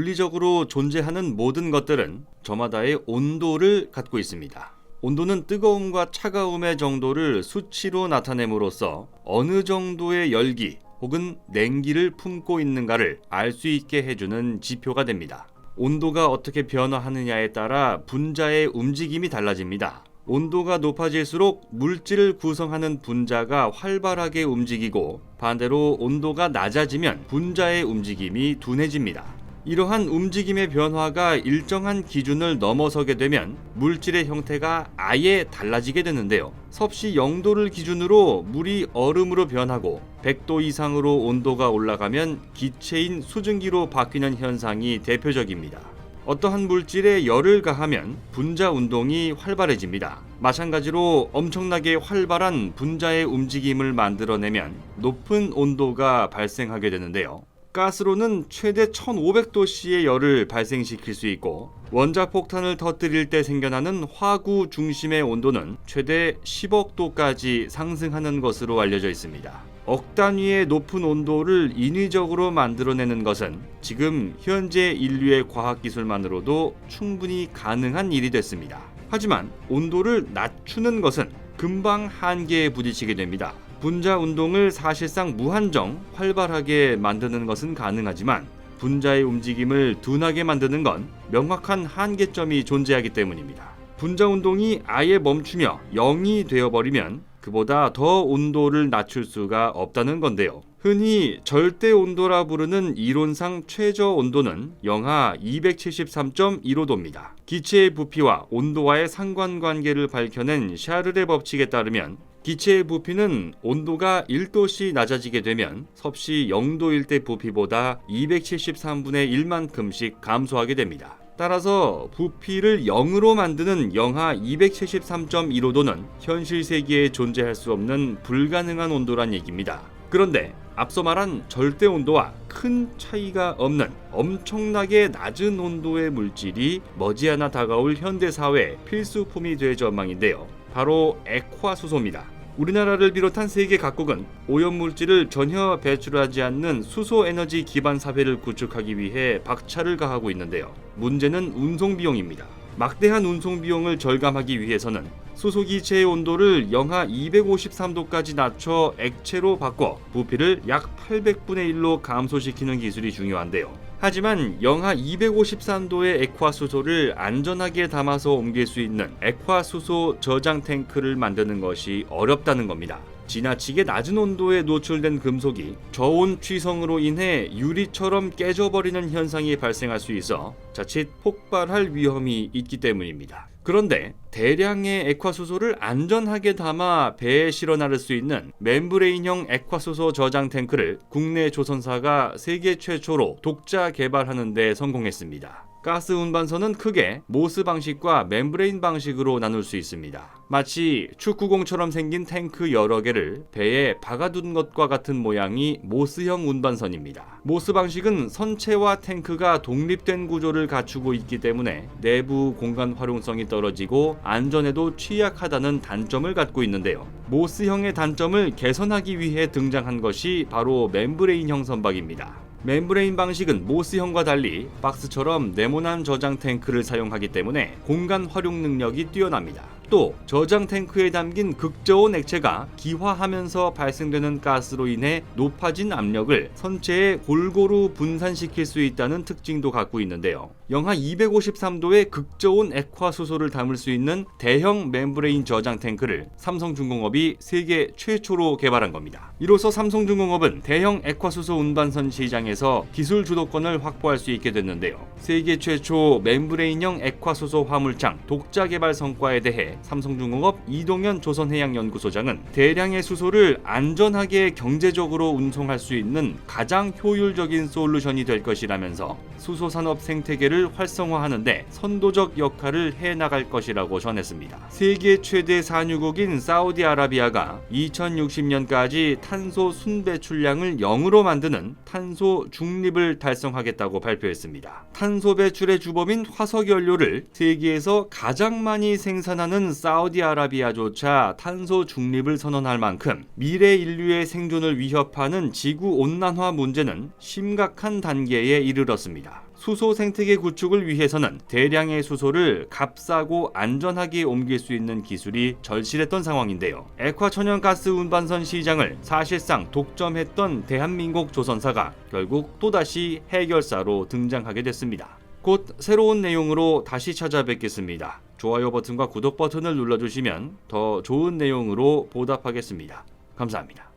물리적으로 존재하는 모든 것들은 저마다의 온도를 갖고 있습니다. 온도는 뜨거움과 차가움의 정도를 수치로 나타냄으로써 어느 정도의 열기 혹은 냉기를 품고 있는가를 알 수 있게 해주는 지표가 됩니다. 온도가 어떻게 변화하느냐에 따라 분자의 움직임이 달라집니다. 온도가 높아질수록 물질을 구성하는 분자가 활발하게 움직이고 반대로 온도가 낮아지면 분자의 움직임이 둔해집니다. 이러한 움직임의 변화가 일정한 기준을 넘어서게 되면 물질의 형태가 아예 달라지게 되는데요. 섭씨 0도를 기준으로 물이 얼음으로 변하고 100도 이상으로 온도가 올라가면 기체인 수증기로 바뀌는 현상이 대표적입니다. 어떠한 물질에 열을 가하면 분자 운동이 활발해집니다. 마찬가지로 엄청나게 활발한 분자의 움직임을 만들어내면 높은 온도가 발생하게 되는데요. 가스로는 최대 1500도씨의 열을 발생시킬 수 있고 원자폭 폭탄을 터뜨릴 때 생겨나는 화구 중심의 온도는 최대 10억 도까지 상승하는 것으로 알려져 있습니다. 억 단위의 높은 온도를 인위적으로 만들어내는 것은 지금 현재 인류의 과학기술만으로도 충분히 가능한 일이 됐습니다. 하지만 온도를 낮추는 것은 금방 한계에 부딪히게 됩니다. 분자 운동을 사실상 무한정 활발하게 만드는 것은 가능하지만 분자의 움직임을 둔하게 만드는 건 명확한 한계점이 존재하기 때문입니다. 분자 운동이 아예 멈추며 0이 되어버리면 그보다 더 온도를 낮출 수가 없다는 건데요. 흔히 절대 온도라 부르는 이론상 최저 온도는 영하 273.15도입니다. 기체의 부피와 온도와의 상관관계를 밝혀낸 샤를의 법칙에 따르면 기체의 부피는 온도가 1도씩 낮아지게 되면 섭씨 0도일 때 부피보다 273분의 1만큼씩 감소하게 됩니다. 따라서 부피를 0으로 만드는 영하 273.15도는 현실 세계에 존재할 수 없는 불가능한 온도란 얘기입니다. 그런데 앞서 말한 절대 온도와 큰 차이가 없는 엄청나게 낮은 온도의 물질이 머지않아 다가올 현대사회의 필수품이 될 전망인데요. 바로 액화수소입니다. 우리나라를 비롯한 세계 각국은 오염물질을 전혀 배출하지 않는 수소에너지 기반 사회를 구축하기 위해 박차를 가하고 있는데요. 문제는 운송비용입니다. 막대한 운송비용을 절감하기 위해서는 수소기체의 온도를 영하 253도까지 낮춰 액체로 바꿔 부피를 약 800분의 1로 감소시키는 기술이 중요한데요. 하지만 영하 253도의 액화수소를 안전하게 담아서 옮길 수 있는 액화수소 저장 탱크를 만드는 것이 어렵다는 겁니다. 지나치게 낮은 온도에 노출된 금속이 저온 취성으로 인해 유리처럼 깨져버리는 현상이 발생할 수 있어 자칫 폭발할 위험이 있기 때문입니다. 그런데 대량의 액화수소를 안전하게 담아 배에 실어 나를 수 있는 멤브레인형 액화수소 저장 탱크를 국내 조선사가 세계 최초로 독자 개발하는 데 성공했습니다. 가스 운반선은 크게 모스 방식과 멤브레인 방식으로 나눌 수 있습니다. 마치 축구공처럼 생긴 탱크 여러 개를 배에 박아둔 것과 같은 모양이 모스형 운반선입니다. 모스 방식은 선체와 탱크가 독립된 구조를 갖추고 있기 때문에 내부 공간 활용성이 떨어지고 안전에도 취약하다는 단점을 갖고 있는데요. 모스형의 단점을 개선하기 위해 등장한 것이 바로 멤브레인형 선박입니다. 멤브레인 방식은 모스형과 달리 박스처럼 네모난 저장 탱크를 사용하기 때문에 공간 활용 능력이 뛰어납니다. 또 저장 탱크에 담긴 극저온 액체가 기화하면서 발생되는 가스로 인해 높아진 압력을 선체에 골고루 분산시킬 수 있다는 특징도 갖고 있는데요. 영하 253도의 극저온 액화수소를 담을 수 있는 대형 멤브레인 저장 탱크를 삼성중공업이 세계 최초로 개발한 겁니다. 이로써 삼성중공업은 대형 액화수소 운반선 시장에서 기술 주도권을 확보할 수 있게 됐는데요. 세계 최초 멤브레인형 액화수소 화물창 독자 개발 성과에 대해 삼성중공업 이동현 조선해양연구소장은 대량의 수소를 안전하게 경제적으로 운송할 수 있는 가장 효율적인 솔루션이 될 것이라면서 수소산업 생태계를 활성화하는데 선도적 역할을 해나갈 것이라고 전했습니다. 세계 최대 산유국인 사우디아라비아가 2060년까지 탄소 순배출량을 0으로 만드는 탄소 중립을 달성하겠다고 발표했습니다. 탄소 배출의 주범인 화석연료를 세계에서 가장 많이 생산하는 큰 사우디아라비아조차 탄소 중립을 선언할 만큼 미래 인류의 생존을 위협하는 지구 온난화 문제는 심각한 단계에 이르렀습니다. 수소 생태계 구축을 위해서는 대량의 수소를 값싸고 안전하게 옮길 수 있는 기술이 절실했던 상황인데요. 액화천연가스 운반선 시장을 사실상 독점했던 대한민국 조선사가 결국 또다시 해결사로 등장하게 됐습니다. 곧 새로운 내용으로 다시 찾아뵙겠습니다. 좋아요 버튼과 구독 버튼을 눌러주시면 더 좋은 내용으로 보답하겠습니다. 감사합니다.